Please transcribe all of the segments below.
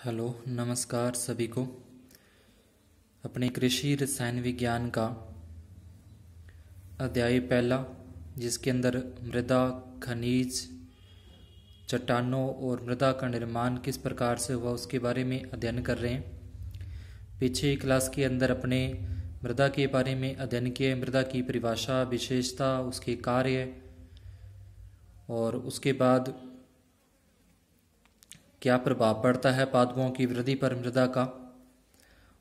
Hello नमस्कार सभी को। अपने कृषि रसायन विज्ञान का अध्याय पहला, जिसके अंदर मृदा, खनिज, चट्टानों और मृदा का निर्माण किस प्रकार से हुआ उसके बारे में अध्ययन कर रहे हैं। पीछे क्लास के अंदर अपने मृदा के बारे में अध्ययन किया, मृदा की परिभाषा, विशेषता, उसके कार्य और उसके बाद क्या प्रभाव पड़ता है पादपों की वृद्धि पर मृदा का।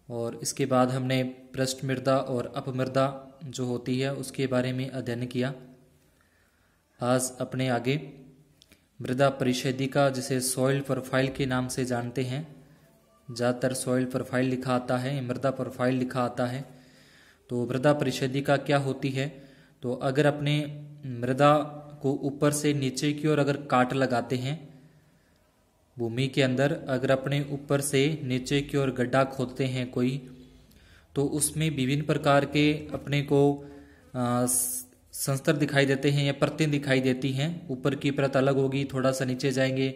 और इसके बाद हमने पृष्ठ मृदा और अपमृदा जो होती है उसके बारे में अध्ययन किया। आज अपने आगे मृदा परिशोधिका, जिसे सॉइल प्रोफाइल के नाम से जानते हैं, ज़्यादातर सॉइल प्रोफाइल लिखा आता है, मृदा प्रोफाइल लिखा आता है। तो मृदा परिशोधिका क्या होती है? तो अगर अपने मृदा को ऊपर से नीचे की ओर अगर काट लगाते हैं भूमि के अंदर, अगर अपने ऊपर से नीचे की ओर गड्ढा खोदते हैं कोई, तो उसमें विभिन्न प्रकार के अपने को संस्तर दिखाई देते हैं या परतें दिखाई देती हैं। ऊपर की परत अलग होगी, थोड़ा सा नीचे जाएंगे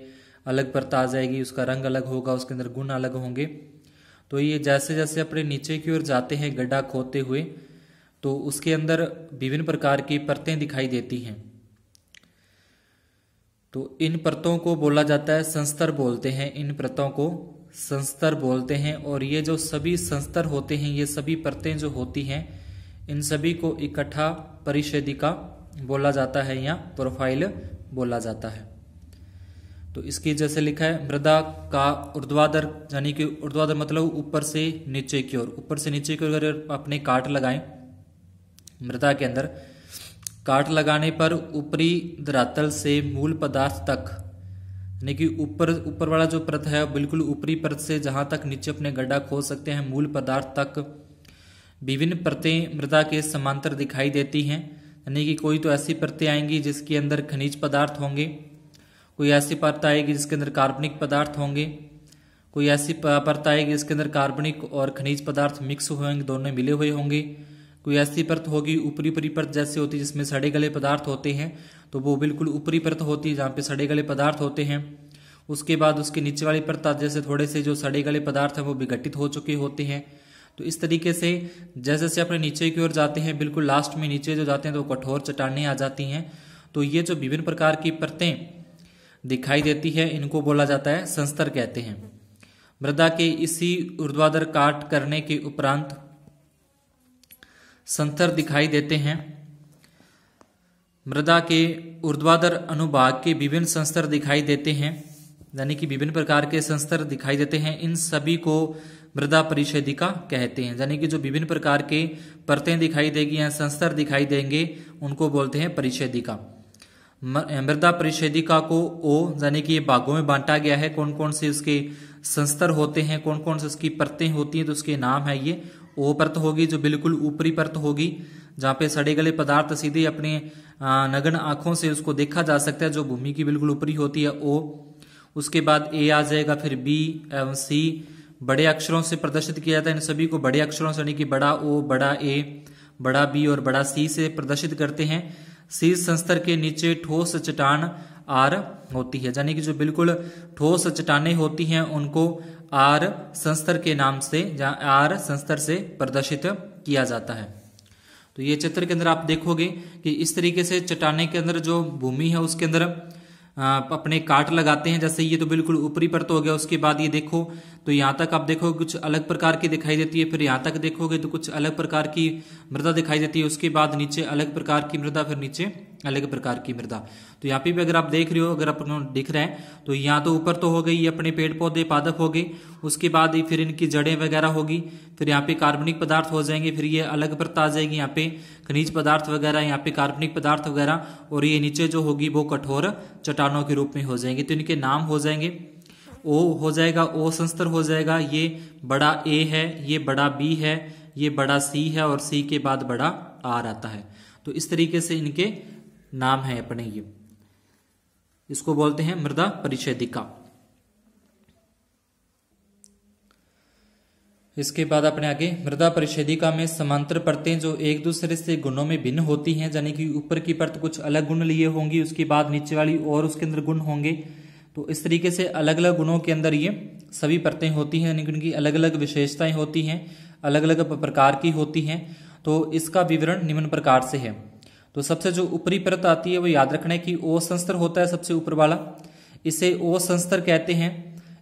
अलग परत आ जाएगी, उसका रंग अलग होगा, उसके अंदर गुण अलग होंगे। तो ये जैसे जैसे अपने नीचे की ओर जाते हैं गड्ढा खोदते हुए, तो उसके अंदर विभिन्न प्रकार की परतें दिखाई देती हैं। तो इन परतों को बोला जाता है संस्तर बोलते हैं, इन परतों को संस्तर बोलते हैं। और ये जो सभी संस्तर होते हैं, ये सभी परतें जो होती हैं, इन सभी को इकट्ठा परिशोधिका बोला जाता है या प्रोफाइल बोला जाता है। तो इसकी जैसे लिखा है, मृदा का ऊर्ध्वाधर, यानी कि ऊर्ध्वाधर मतलब ऊपर से नीचे की ओर, ऊपर से नीचे की ओर अगर अपने काट लगाएं मृदा के अंदर, काट लगाने पर ऊपरी धरातल से मूल पदार्थ तक, यानी कि ऊपर वाला जो परत है बिल्कुल ऊपरी परत से जहां तक नीचे अपने गड्ढा खोद सकते हैं मूल पदार्थ तक विभिन्न परतें मृदा के समांतर दिखाई देती हैं। यानी कि कोई तो ऐसी परतें आएंगी जिसके अंदर खनिज पदार्थ होंगे, कोई ऐसी परत आएगी जिसके अंदर कार्बनिक पदार्थ होंगे, कोई ऐसी परत आएगी जिसके अंदर कार्बनिक और खनिज पदार्थ मिक्स हुए होंगे, दोनों मिले हुए होंगे। कोई ऐसी परत होगी ऊपरी परत जैसे होती है जिसमें सड़े गले पदार्थ होते हैं, तो वो बिल्कुल ऊपरी परत होती है जहाँ पे सड़े गले पदार्थ होते हैं। उसके बाद उसके नीचे वाली परत जैसे थोड़े से जो सड़े गले पदार्थ हैं वो विघटित हो चुके होते हैं। तो इस तरीके से जैसे जैसे अपने नीचे की ओर जाते हैं, बिल्कुल लास्ट में नीचे जो जाते हैं तो कठोर चट्टानें आ जाती हैं। तो ये जो विभिन्न प्रकार की परतें दिखाई देती है इनको बोला जाता है संस्तर कहते हैं। मृदा के इसी ऊर्ध्वाधर काट करने के उपरांत संस्तर दिखाई देते हैं। मृदा के ऊर्ध्वाधर अनुभाग के विभिन्न संस्तर दिखाई देते हैं, यानी कि विभिन्न प्रकार के संस्तर दिखाई देते हैं। इन सभी को मृदा परिशोधिका कहते हैं, यानी कि जो विभिन्न प्रकार के परतें दिखाई देगी या संस्तर दिखाई देंगे उनको बोलते हैं परिशोधिका। मृदा परिशोधिका को ओ यानी कि ये भागों में बांटा गया है, कौन कौन से उसके संस्तर होते हैं, कौन कौन से उसकी परतें होती हैं, तो उसके नाम है ये। ओ परत होगी जो बिल्कुल ऊपरी परत होगी जहाँ पे सड़े गले पदार्थ सीधे अपने नग्न आंखों से उसको देखा जा सकता है, जो भूमि की बिल्कुल ऊपरी होती है, ओ। उसके बाद ए आ जाएगा, फिर बी एवं सी बड़े अक्षरों से प्रदर्शित किया जाता है। इन सभी को बड़े अक्षरों से, यानी कि बड़ा ओ, बड़ा ए, बड़ा बी और बड़ा सी से प्रदर्शित करते हैं। शीर्ष संस्तर के नीचे ठोस चट्टान आर होती है, यानी कि जो बिल्कुल ठोस चट्टानें होती हैं उनको आर संस्तर के नाम से, जहां आर संस्तर से प्रदर्शित किया जाता है। तो ये चित्र के अंदर आप देखोगे कि इस तरीके से चट्टाने के अंदर जो भूमि है उसके अंदर अपने काट लगाते हैं। जैसे ये तो बिल्कुल ऊपरी परत हो गया, उसके बाद ये देखो तो यहाँ तक आप देखोगे कुछ अलग प्रकार की दिखाई देती है, फिर यहाँ तक देखोगे तो कुछ अलग प्रकार की मृदा दिखाई देती है, उसके बाद नीचे अलग प्रकार की मृदा, फिर नीचे अलग प्रकार की मृदा। तो यहाँ पे भी अगर आप देख रहे हो, अगर आपको दिख रहा है तो यहाँ तो ऊपर तो हो गई अपने पेड़ पौधे पादप हो गए, उसके बाद ही फिर इनकी जड़ें वगैरह होगी, फिर यहाँ पे कार्बनिक पदार्थ हो जाएंगे, फिर ये अलग परत आ जाएगी, यहाँ पे खनिज पदार्थ वगैरह, यहाँ पे कार्बनिक पदार्थ वगैरह, और ये नीचे जो होगी वो कठोर चट्टानों के रूप में हो जाएंगे। तो इनके नाम हो जाएंगे, ओ हो जाएगा, ओ संस्तर हो जाएगा, ये बड़ा ए है, ये बड़ा बी है, ये बड़ा सी है, और सी के बाद बड़ा आर आता है। तो इस तरीके से इनके नाम है अपने ये, इसको बोलते हैं मृदा परिशोधिका। इसके बाद अपने आगे मृदा परिशोधिका में समांतर परतें जो एक दूसरे से गुणों में भिन्न होती हैं, यानी कि ऊपर की परत कुछ अलग गुण लिए होंगी, उसके बाद नीचे वाली और उसके अंदर गुण होंगे। तो इस तरीके से अलग अलग गुणों के अंदर ये सभी परतें होती हैं, यानी कि उनकी अलग अलग विशेषताएं होती हैं, अलग अलग प्रकार की होती हैं। तो इसका विवरण निम्न प्रकार से है। तो सबसे जो ऊपरी परत आती है वो याद रखना है कि ओ संस्तर होता है सबसे ऊपर वाला, इसे ओ संस्तर कहते हैं।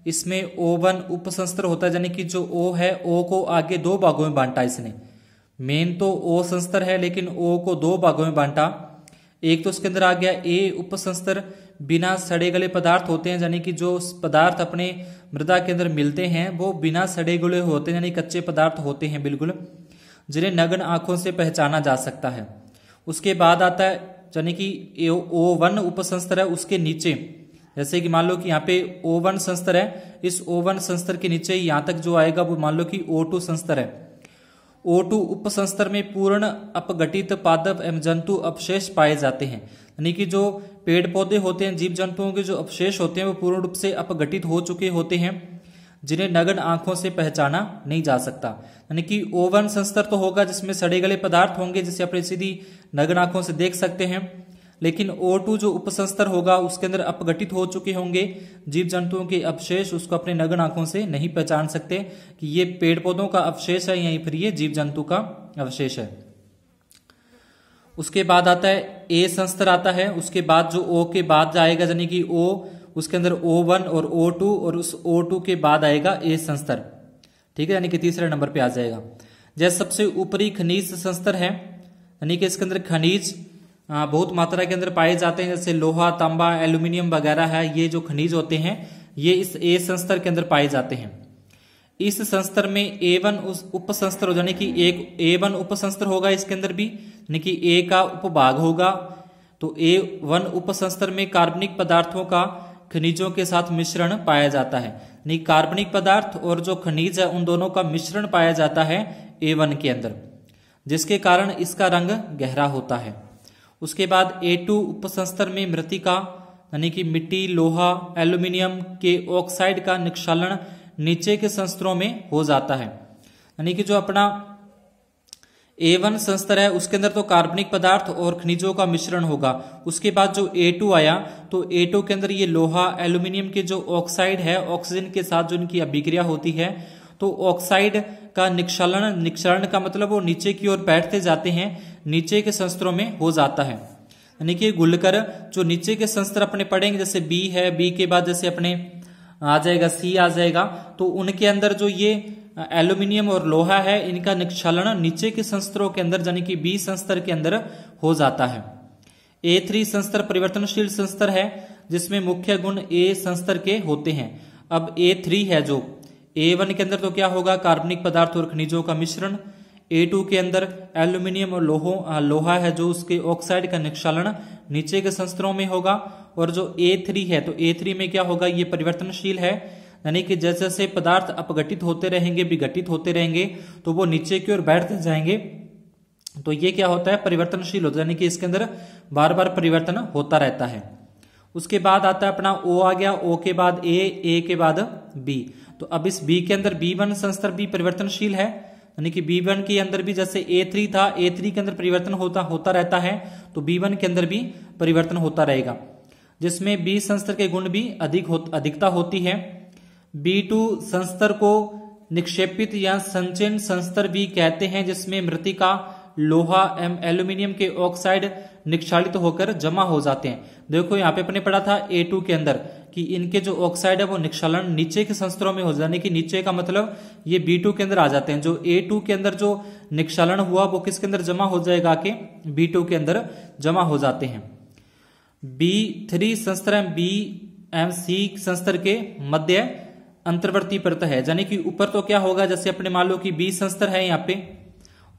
इसमें O1 उपसंस्तर होता है, यानी कि जो O है O को आगे दो भागों में बांटा इसने। मेन तो O संस्तर है लेकिन O को दो भागों में बांटा। एक तो उसके अंदर आ गया A उपसंस्तर, बिना सड़े गले पदार्थ होते हैं, यानी कि जो पदार्थ अपने मृदा के अंदर मिलते हैं वो बिना सड़े गले होते हैं, यानी कच्चे पदार्थ होते हैं बिल्कुल, जिन्हें नग्न आंखों से पहचाना जा सकता है। उसके बाद आता है यानी कि O1 उपसंस्तर है, उसके नीचे जैसे कि मान लो कि यहाँ पे O1 संस्तर है, इस O1 संस्तर के नीचे यहाँ तक जो आएगा वो मान लो कि O2 संस्तर है। O2 उपसंस्तर में पूर्ण अपघटित पादप एवं जंतु अवशेष पाए जाते हैं, यानी कि जो पेड़ पौधे होते हैं, जीव जंतुओं के जो अवशेष होते हैं वो पूर्ण रूप से अपघटित हो चुके होते हैं, जिन्हें नग्न आंखों से पहचाना नहीं जा सकता। यानी कि O1 संस्तर तो होगा जिसमें सड़े गले पदार्थ होंगे जिसे अपने सीधी नग्न आंखों से देख सकते हैं, लेकिन O2 जो उपसंस्तर होगा उसके अंदर अपघटित हो चुके होंगे जीव जंतुओं के अवशेष, उसको अपने नग्न आंखों से नहीं पहचान सकते कि ये पेड़ पौधों का अवशेष है या फिर ये जीव जंतु का अवशेष है। उसके बाद आता है A संस्तर आता है, उसके बाद जो O के बाद आएगा यानी कि O, उसके अंदर O1 और O2 और उस O2 के बाद आएगा A संस्तर, ठीक है, यानी कि तीसरे नंबर पे आ जाएगा। जैसे सबसे ऊपरी खनिज संस्तर है, यानी कि इसके अंदर खनिज बहुत मात्रा के अंदर पाए जाते हैं, जैसे लोहा, तांबा, एल्यूमिनियम वगैरह है, ये जो खनिज होते हैं ये इस A संस्तर के अंदर पाए जाते हैं। इस संस्तर में A1 उस उपसंस्तर हो, यानी कि एक A1 उपसंस्तर होगा इसके अंदर भी, यानी कि A का उपभाग होगा। तो A1 उपसंस्तर में कार्बनिक पदार्थों का खनिजों के साथ मिश्रण पाया जाता है, यानी कार्बनिक पदार्थ और जो खनिज है उन दोनों का मिश्रण पाया जाता है A1 के अंदर, जिसके कारण इसका रंग गहरा होता है। उसके बाद A2 उपसंस्तर में मृत्तिका यानी कि मिट्टी, लोहा, एल्यूमिनियम के ऑक्साइड का निक्षालन नीचे के संस्तरों में हो जाता है, यानी कि जो अपना A1 संस्तर है उसके अंदर तो कार्बनिक पदार्थ और खनिजों का मिश्रण होगा। उसके बाद जो A2 आया तो A2 के अंदर ये लोहा, एल्यूमिनियम के जो ऑक्साइड है, ऑक्सीजन के साथ जो इनकी अभिक्रिया होती है तो ऑक्साइड का निक्षालन, निक्षरण का मतलब वो नीचे की ओर बैठते जाते हैं, नीचे के संस्तरों में हो जाता है, यानी कि घुलकर जो नीचे के संस्तर अपने पढ़ेंगे, जैसे B है, B के बाद जैसे अपने आ जाएगा C आ जाएगा, तो उनके अंदर जो ये एल्यूमिनियम और लोहा है इनका निक्षालन नीचे के संस्तरों के अंदर यानी कि B संस्तर के अंदर हो जाता है। A3 संस्तर परिवर्तनशील संस्तर है जिसमें मुख्य गुण A संस्तर के होते हैं। अब A3 है जो A1 के अंदर तो क्या होगा, कार्बनिक पदार्थ और खनिजों का मिश्रण। A2 के अंदर एल्यूमिनियम और लोहा है जो उसके ऑक्साइड का निक्षालन नीचे के संस्तरों में होगा। और जो A3 है तो A3 में क्या होगा, ये परिवर्तनशील है, यानी कि जैसे जैसे पदार्थ अपघटित होते रहेंगे, विघटित होते रहेंगे तो वो नीचे की ओर बैठते जाएंगे, तो ये क्या होता है, परिवर्तनशील होता है, यानी कि इसके अंदर बार बार परिवर्तन होता रहता है। उसके बाद आता है अपना O आ गया, O के बाद A के बाद B। तो अब इस B के अंदर B1 संस्तर भी परिवर्तनशील है, यानी कि B1 के अंदर भी जैसे A3 था, A3 के अंदर परिवर्तन होता रहता है, तो B1 के अंदर भी परिवर्तन होता रहेगा, जिसमें B संस्तर के गुण भी अधिकता होती है। B2 संस्तर को निक्षेपित या संचयन संस्तर भी कहते हैं, जिसमें मृत्तिका, लोहा एवं एल्यूमिनियम के ऑक्साइड निक्षालित होकर जमा हो जाते हैं। देखो यहाँ पे अपने पढ़ा था A2 के अंदर कि इनके जो ऑक्साइड है वो निक्षालन नीचे के संस्तरों में हो जाने की, नीचे का मतलब ये B2 के अंदर आ जाते हैं। जो A2 के अंदर जो निक्षालन हुआ वो किसके अंदर जमा हो जाएगा कि B2 के अंदर जमा हो जाते हैं। B3 संस्तर B एवं C संस्तर के मध्य अंतर्वर्ती परत है, यानी कि ऊपर तो क्या होगा, जैसे अपने मान लो कि B संस्तर है यहाँ पे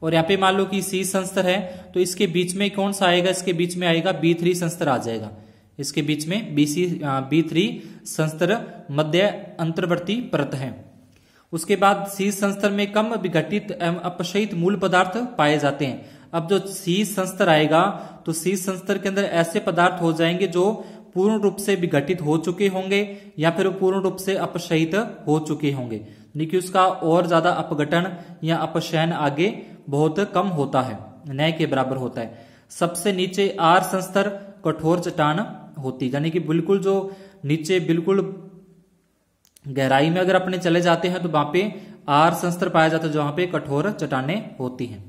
और यहाँ पे मान लो कि C संस्तर है, तो इसके बीच में कौन सा आएगा, इसके बीच में आएगा B3 संस्तर आ जाएगा, इसके बीच में B3 संस्तर मध्य अंतर्वर्ती परत है। उसके बाद C संस्तर में कम विघटित एवं अपक्षयित मूल पदार्थ पाए जाते हैं। अब जो C संस्तर आएगा तो C संस्तर के अंदर ऐसे पदार्थ हो जाएंगे जो पूर्ण रूप से विघटित हो चुके होंगे या फिर पूर्ण रूप से अपक्षयित हो चुके होंगे, लेकिन उसका और ज्यादा अपघटन या अपक्षयन आगे बहुत कम होता है, न के बराबर होता है। सबसे नीचे R संस्तर कठोर चट्टान होती है, यानी कि बिल्कुल जो नीचे बिल्कुल गहराई में अगर अपने चले जाते हैं तो वहां पे आर संस्तर पाया जाता है, जहां पे कठोर चट्टानें होती हैं।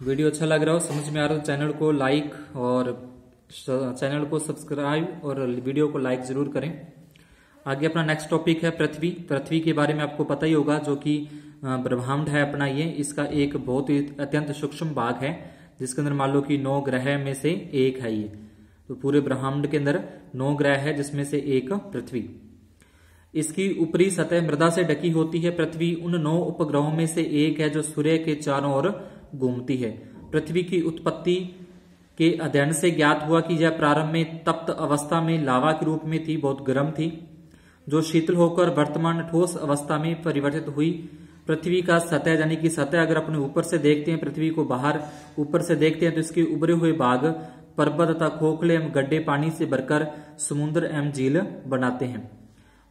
वीडियो अच्छा लग रहा हो, समझ में आ रहा हो, चैनल को लाइक और चैनल को सब्सक्राइब और वीडियो को लाइक जरूर करें। आगे अपना नेक्स्ट टॉपिक है पृथ्वी। पृथ्वी के बारे में आपको पता ही होगा, जो कि ब्रह्मांड है अपना, ये इसका एक बहुत ही अत्यंत सूक्ष्म भाग है, जिसके अंदर मान लो कि 9 ग्रह में से एक है ये। तो पूरे ब्रह्मांड के अंदर 9 ग्रह है, जिसमें से एक पृथ्वी। इसकी ऊपरी सतह मृदा से ढकी होती है। पृथ्वी उन 9 उपग्रहों में से एक है जो सूर्य के चारों ओर घूमती है। पृथ्वी की उत्पत्ति के अध्ययन से ज्ञात हुआ कि यह प्रारंभ में तप्त अवस्था में लावा के रूप में थी, बहुत गर्म थी, जो शीतल होकर वर्तमान ठोस अवस्था में परिवर्तित हुई। पृथ्वी का सतह यानी कि सतह अगर अपने ऊपर से देखते हैं, पृथ्वी को बाहर ऊपर से देखते हैं, तो इसके उभरे हुए भाग पर्वत तथा खोखले एवं गड्ढे पानी से भरकर समुद्र एवं झील बनाते हैं।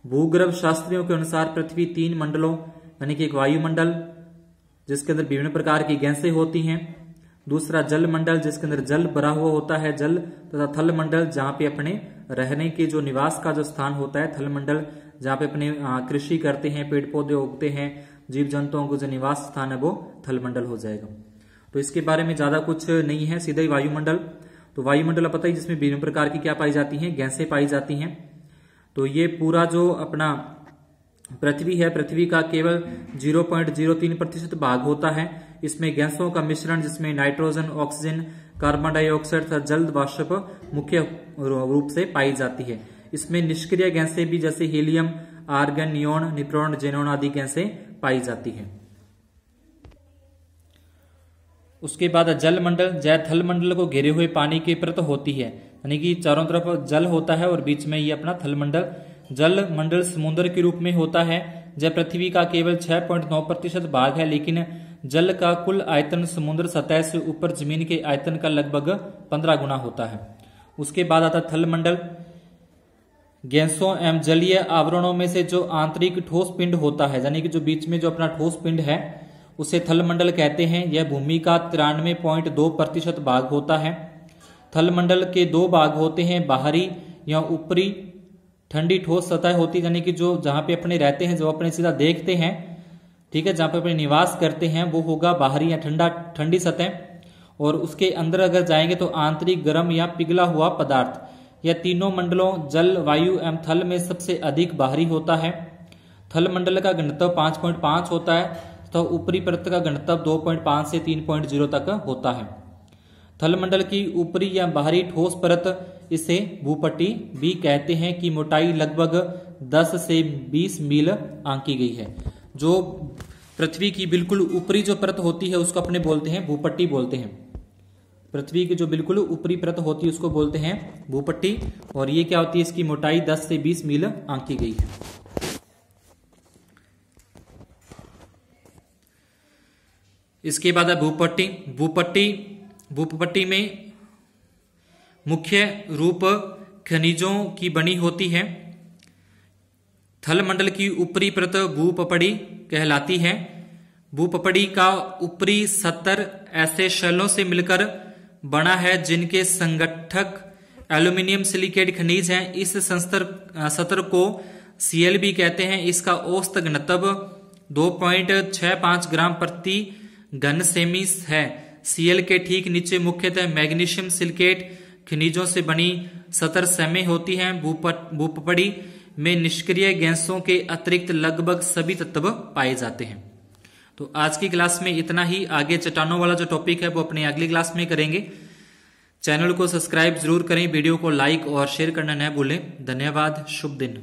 भूगर्भ शास्त्रियों के अनुसार पृथ्वी 3 मंडलों यानी कि एक वायुमंडल जिसके अंदर विभिन्न प्रकार की गैसें होती हैं, दूसरा जल मंडल जिसके अंदर जल भरा हुआ होता है जल, तथा थल मंडल जहां पे अपने रहने के जो निवास का जो स्थान होता है, थल मंडल जहां पे अपने कृषि करते हैं, पेड़ पौधे उगते हैं, जीव जंतुओं को जो निवास स्थान है वो थल मंडल हो जाएगा। तो इसके बारे में ज्यादा कुछ नहीं है, सीधा ही वायुमंडल। तो वायुमंडल पता ही, जिसमें विभिन्न प्रकार की क्या पाई जाती हैं, गैसें पाई जाती हैं। तो ये पूरा जो अपना पृथ्वी है, पृथ्वी का केवल 0.03% भाग होता है। इसमें गैसों का मिश्रण, जिसमें नाइट्रोजन, ऑक्सीजन, कार्बन डाइऑक्साइड तथा जल वाष्प मुख्य रूप से पाई जाती है। इसमें निष्क्रिय गैसें भी जैसे हीलियम, आर्गन, नियोन, निप्रोन, जेनोन आदि गैसें पाई जाती है। उसके बाद जल मंडल, जय थल मंडल को घेरे हुए पानी की परत होती है, यानी कि चारों तरफ जल होता है और बीच में ये अपना थल मंडल। जल मंडल समुद्र के रूप में होता है। जय पृथ्वी का केवल 6.9% भाग है, लेकिन जल का कुल आयतन समुद्र सतह से ऊपर जमीन के आयतन का लगभग 15 गुना होता है। उसके बाद आता थल मंडल। गैसों एवं जलीय आवरणों में से जो आंतरिक ठोस पिंड होता है, यानी कि जो बीच में जो अपना ठोस पिंड है, उसे थल मंडल कहते हैं। यह भूमि का 93.2% भाग होता है। थल मंडल के 2 भाग होते हैं, बाहरी या ऊपरी ठंडी ठोस सतह होती है, यानी कि जो जहां पे अपने रहते हैं, जो अपने सीधा देखते हैं, ठीक है, जहां पे अपने निवास करते हैं, वो होगा बाहरी या ठंडी सतह। और उसके अंदर अगर जाएंगे तो आंतरिक गर्म या पिघला हुआ पदार्थ। यह तीनों मंडलों जल, वायु एवं थल में सबसे अधिक बाहरी होता है। थल मंडल का घनत्व 5.5 होता है तथा ऊपरी परत का घनत्व 2.5 से 3.0 तक होता है। थल मंडल की ऊपरी या बाहरी ठोस परत, इसे भूपट्टी भी कहते हैं, की मोटाई लगभग 10 से 20 मील आंकी गई है। जो पृथ्वी की बिल्कुल ऊपरी जो परत होती है उसको अपने बोलते हैं भूपट्टी बोलते हैं। पृथ्वी की जो बिल्कुल ऊपरी परत होती है उसको बोलते हैं भूपट्टी, और ये क्या होती है, इसकी मोटाई 10 से 20 मील आंकी गई है। इसके बाद है भूपट्टी। भूपट्टी में मुख्य रूप खनिजों की बनी होती है। थल मंडल की ऊपरी परत भूपपड़ी कहलाती है। भूपपड़ी का ऊपरी सतर ऐसे शैलों से मिलकर बना है जिनके संगठक एल्यूमिनियम सिलिकेट खनिज हैं। इस सतर को सीएल भी कहते हैं। इसका औसत घनत्व 2.65 ग्राम प्रति घन सेमी है। सीएल के ठीक नीचे मुख्यतः मैग्नीशियम सिलिकेट खनिजों से बनी सतर सेमे होती हैं। भूपपड़ी में निष्क्रिय गैसों के अतिरिक्त लगभग सभी तत्व पाए जाते हैं। तो आज की क्लास में इतना ही। आगे चट्टानों वाला जो टॉपिक है वो अपनी अगली क्लास में करेंगे। चैनल को सब्सक्राइब जरूर करें, वीडियो को लाइक और शेयर करना न भूलें। धन्यवाद, शुभ दिन।